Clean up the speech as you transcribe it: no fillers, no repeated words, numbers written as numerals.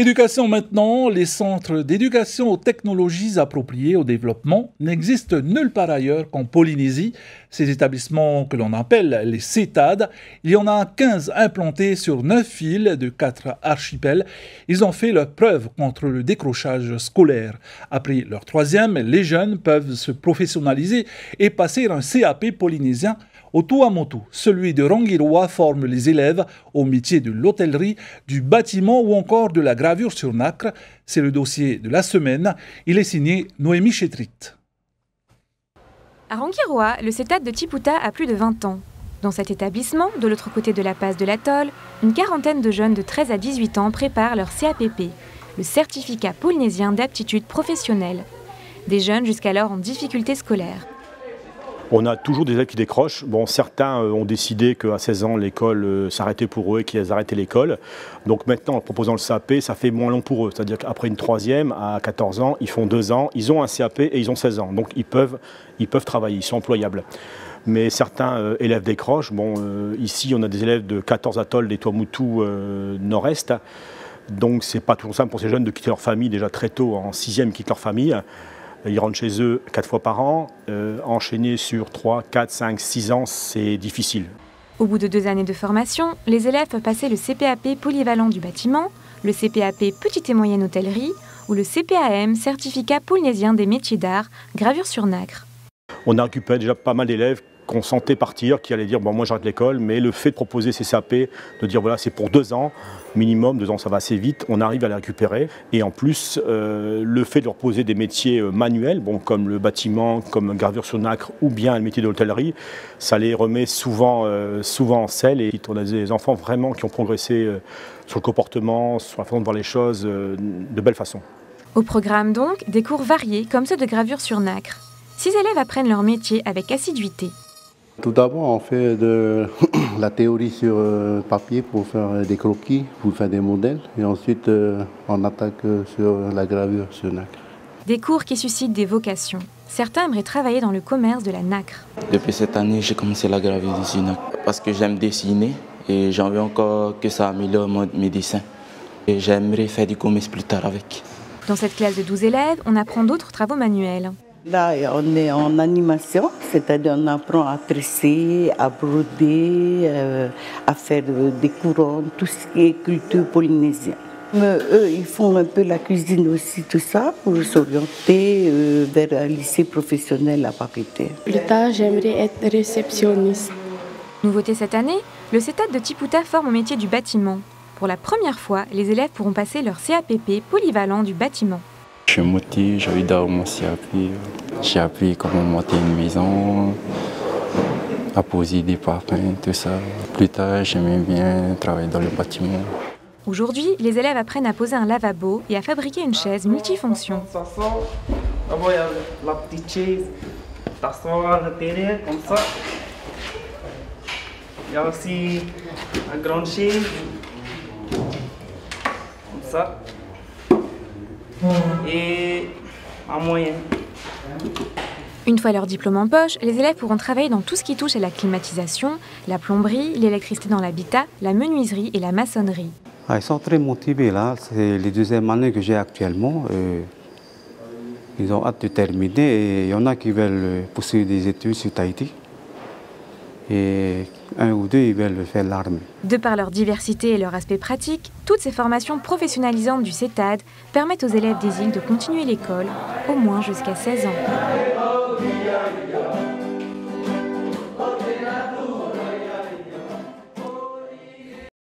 Éducation maintenant, les centres d'éducation aux technologies appropriées au développement n'existent nulle part ailleurs qu'en Polynésie. Ces établissements que l'on appelle les CETAD, il y en a 15 implantés sur 9 îles de 4 archipels. Ils ont fait leur preuve contre le décrochage scolaire. Après leur troisième, les jeunes peuvent se professionnaliser et passer un CAP polynésien au Tuamotu. Celui de Rangiroa forme les élèves au métier de l'hôtellerie, du bâtiment ou encore de la gravure sur nacre. C'est le dossier de la semaine. Il est signé Noémie Chetrit. À Rangiroa, le CETAD de Tiputa a plus de 20 ans. Dans cet établissement, de l'autre côté de la passe de l'atoll, une quarantaine de jeunes de 13 à 18 ans préparent leur CAPP, le certificat polynésien d'aptitude professionnelle. Des jeunes jusqu'alors en difficulté scolaire. On a toujours des élèves qui décrochent. Bon, certains ont décidé qu'à 16 ans, l'école s'arrêtait pour eux et qu'ils arrêtaient l'école. Donc maintenant, en proposant le CAP, ça fait moins long pour eux. C'est-à-dire qu'après une troisième, à 14 ans, ils font 2 ans, ils ont un CAP et ils ont 16 ans. Donc ils peuvent travailler, ils sont employables. Mais certains élèves décrochent. Bon, ici, on a des élèves de 14 atolls des Tuamotu nord-est. Donc c'est pas toujours simple pour ces jeunes de quitter leur famille déjà très tôt, en 6e, ils quittent leur famille. Ils rentrent chez eux 4 fois par an. Enchaîner sur 3, 4, 5, 6 ans, c'est difficile. Au bout de 2 années de formation, les élèves peuvent passer le CPAP polyvalent du bâtiment, le CPAP petite et moyenne hôtellerie ou le CPAM certificat polynésien des métiers d'art, gravure sur nacre. On a récupéré déjà pas mal d'élèves qu'on sentait partir, qui allaient dire bon, moi j'arrête l'école, mais le fait de proposer ces CAP, de dire voilà c'est pour 2 ans, minimum, 2 ans ça va assez vite, on arrive à les récupérer. Et en plus, le fait de leur poser des métiers manuels, bon, comme le bâtiment, comme gravure sur nacre ou bien le métier de l'hôtellerie, ça les remet souvent en selle. Et on a des enfants vraiment qui ont progressé sur le comportement, sur la façon de voir les choses, de belle façon. Au programme donc, des cours variés comme ceux de gravure sur nacre. 6 élèves apprennent leur métier avec assiduité. Tout d'abord, on fait de la théorie sur papier pour faire des croquis, pour faire des modèles. Et ensuite, on attaque sur la gravure sur nacre. Des cours qui suscitent des vocations. Certains aimeraient travailler dans le commerce de la nacre. Depuis cette année, j'ai commencé la gravure sur nacre parce que j'aime dessiner et j'ai envie encore que ça améliore mes dessins. Et j'aimerais faire du commerce plus tard avec. Dans cette classe de 12 élèves, on apprend d'autres travaux manuels. Là, on est en animation, c'est-à-dire on apprend à tresser, à broder, à faire des couronnes, tout ce qui est culture polynésienne. Mais eux, ils font un peu la cuisine aussi, tout ça, pour s'orienter vers un lycée professionnel à Papeete. Plus tard, j'aimerais être réceptionniste. Nouveauté cette année, le CETAD de Tiputa forme au métier du bâtiment. Pour la première fois, les élèves pourront passer leur CAPP polyvalent du bâtiment. Je suis motivé, j'ai envie d'avoir mon CAP. J'ai appris comment monter une maison, à poser des parpaings, tout ça. Plus tard, j'aimais bien travailler dans le bâtiment. Aujourd'hui, les élèves apprennent à poser un lavabo et à fabriquer une chaise multifonction. D'abord, il y a la petite chaise, t'assois à l'intérieur, comme ça. Il y a aussi la grande chaise, comme ça. Et en moyenne. Une fois leur diplôme en poche, les élèves pourront travailler dans tout ce qui touche à la climatisation, la plomberie, l'électricité dans l'habitat, la menuiserie et la maçonnerie. Ils sont très motivés là, c'est les 2e années que j'ai actuellement. Ils ont hâte de terminer et il y en a qui veulent poursuivre des études sur Tahiti. Et 1 ou 2, ils veulent faire l'armée. De par leur diversité et leur aspect pratique, toutes ces formations professionnalisantes du CETAD permettent aux élèves des îles de continuer l'école, au moins jusqu'à 16 ans.